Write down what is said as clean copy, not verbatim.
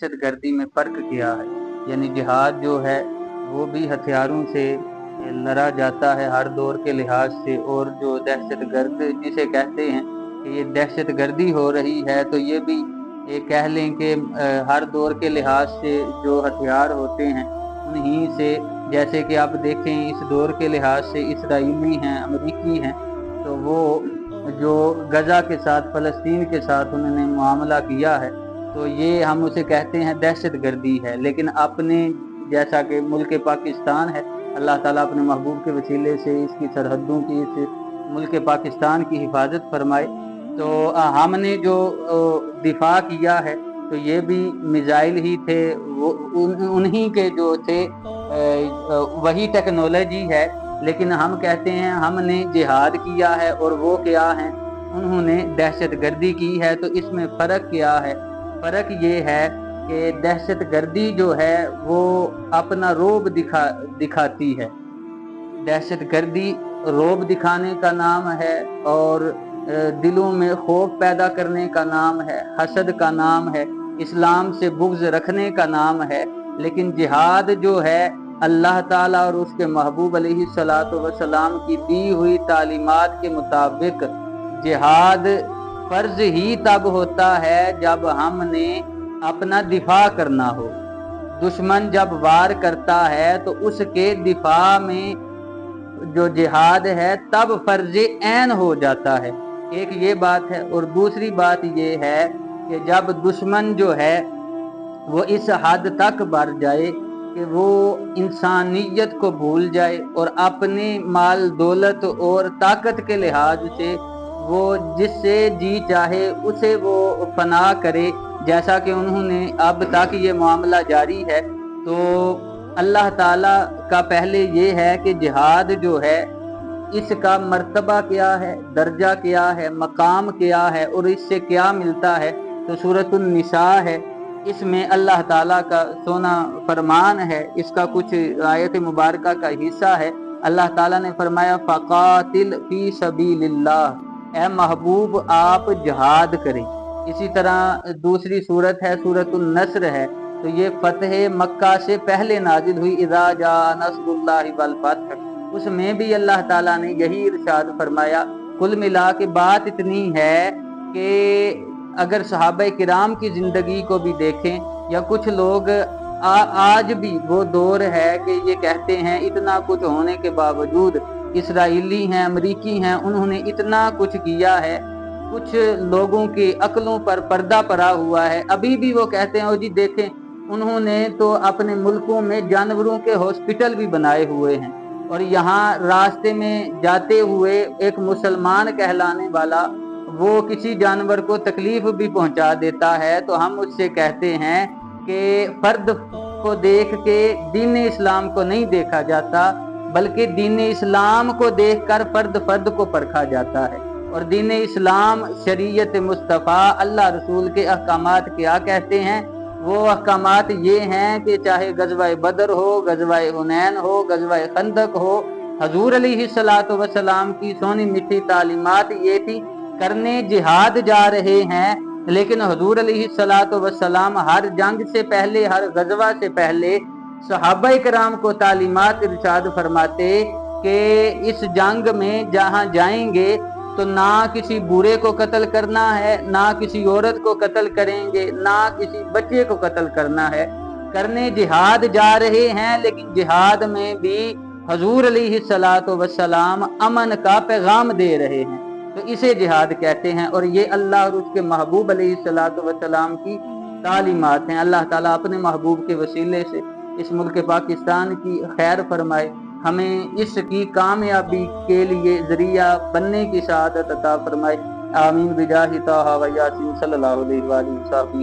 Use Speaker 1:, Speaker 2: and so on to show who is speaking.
Speaker 1: दहशत गर्दी में फ़र्क क्या है। यानी जिहाद जो है वो भी हथियारों से लड़ा जाता है हर दौर के लिहाज से, और जो दहशत गर्द जिसे कहते हैं कि ये दहशत गर्दी हो रही है, तो ये भी ये कह लें कि हर दौर के लिहाज से जो हथियार होते हैं उन्हीं से, जैसे कि आप देखें इस दौर के लिहाज से इसराइली हैं, अमरीकी हैं, तो वो जो गज़ा के साथ फ़लस्तीन के साथ उन्होंने मामला किया है, तो ये हम उसे कहते हैं दहशत गर्दी है। लेकिन अपने जैसा कि मुल्क पाकिस्तान है, अल्लाह ताला अपने महबूब के वसीले से इसकी सरहदों की, इस मुल्क पाकिस्तान की हिफाजत फरमाए। तो हमने जो दिफा किया है, तो ये भी मिसाइल ही थे, वो उन्हीं के जो थे, वही टेक्नोलॉजी है। लेकिन हम कहते हैं हमने जिहाद किया है और वो क्या है, उन्होंने दहशत गर्दी की है। तो इसमें फ़र्क क्या है? फ़र्क ये है कि दहशत गर्दी जो है वो अपना रोब दिखाती है। दहशत गर्दी रोब दिखाने का नाम है, और दिलों में खौफ पैदा करने का नाम है, हसद का नाम है, इस्लाम से बुग़्ज़ रखने का नाम है। लेकिन जिहाद जो है अल्लाह ताला और उसके महबूब अलैहिस्सलातु वस्सलाम की दी हुई तालीमात के मुताबिक जिहाद फ़र्ज़ ही तब होता है जब हमने अपना दिफा करना हो। दुश्मन जब वार करता है तो उसके दिफा में जो जिहाद है तब फ़र्ज़ ऐन हो जाता है। एक ये बात है, और दूसरी बात ये है कि जब दुश्मन जो है वो इस हद तक बढ़ जाए कि वो इंसानियत को भूल जाए और अपने माल दौलत और ताकत के लिहाज से वो जिससे जी चाहे उसे वो फना करे, जैसा कि उन्होंने अब तक ये मामला जारी है। तो अल्लाह ताला का पहले ये है कि जिहाद जो है इसका मर्तबा क्या है, दर्जा क्या है, मकाम क्या है, और इससे क्या मिलता है। तो सूरतुन निसा है, इसमें अल्लाह ताला का सोना फरमान है, इसका कुछ आयत मुबारका का हिस्सा है। अल्लाह ताला ने फरमाया फ़क़ातिल फ़ी सबीलिल्लाह, ए महबूब आप जिहाद करें। इसी तरह दूसरी सूरत है, सूरतुन नस्र है, तो ये फ़तह मक्का से पहले नाजिल हुई, इज़ा जा नस्रुल्लाहि वल फ़त्ह, उसमें भी अल्लाह ताला ने यही इरशाद फरमाया। कुल मिला के बात इतनी है कि अगर सहाबा किराम की ज़िंदगी को भी देखें, या कुछ लोग आज भी वो दौर है कि ये कहते हैं इतना कुछ होने के बावजूद इसराइली हैं, अमरीकी हैं, उन्होंने इतना कुछ किया है, कुछ लोगों की अक्लों पर पर्दा पड़ा हुआ है। अभी भी वो कहते हैं, ओ जी देखें उन्होंने तो अपने मुल्कों में जानवरों के हॉस्पिटल भी बनाए हुए हैं, और यहाँ रास्ते में जाते हुए एक मुसलमान कहलाने वाला वो किसी जानवर को तकलीफ भी पहुंचा देता है, तो हम उससे कहते हैं कि फर्द को देख के दीन इस्लाम को नहीं देखा जाता, बल्कि दीन इस्लाम को देखकर फर्द को परखा जाता है। और दीन इस्लाम, शरीयत मुस्तफ़ा, अल्लाह रसूल के अहकामात क्या कहते हैं? वो अहकामात ये हैं कि चाहे गज़वा बदर हो, गज़वा हुनैन हो, गज़वा खंदक हो, हजूर अलैहिस्सलातु वस्सलाम की सोनी मीठी तालीमात ये थी, करने जिहाद जा रहे हैं, लेकिन हजूर अलैहिस्सलातु वस्सलाम हर जंग से पहले, हर गज़वा से पहले सहाबा किराम को तालीमात इरशाद फरमाते कि इस जंग में जहाँ जाएंगे तो ना किसी बूढ़े को कत्ल करना है, ना किसी औरत को कत्ल करेंगे, ना किसी बच्चे को कत्ल करना है। करने जिहाद जा रहे हैं, लेकिन जिहाद में भी हजूर अलैहिस्सलातु वस्सलाम अमन का पैगाम दे रहे हैं, तो इसे जिहाद कहते हैं। और ये अल्लाह और उसके महबूब अलैहिस्सलातु वस्सलाम की तालीमात हैं। अल्लाह ताला अपने महबूब के वसीले से इस मुल्क पाकिस्तान की खैर फरमाए, हमें इसकी कामयाबी के लिए ज़रिया बनने की शहादत अता फरमाए। आमीन बिजाहि ताहा व यासीन सल्लल्लाहु अलैहि वसल्लम।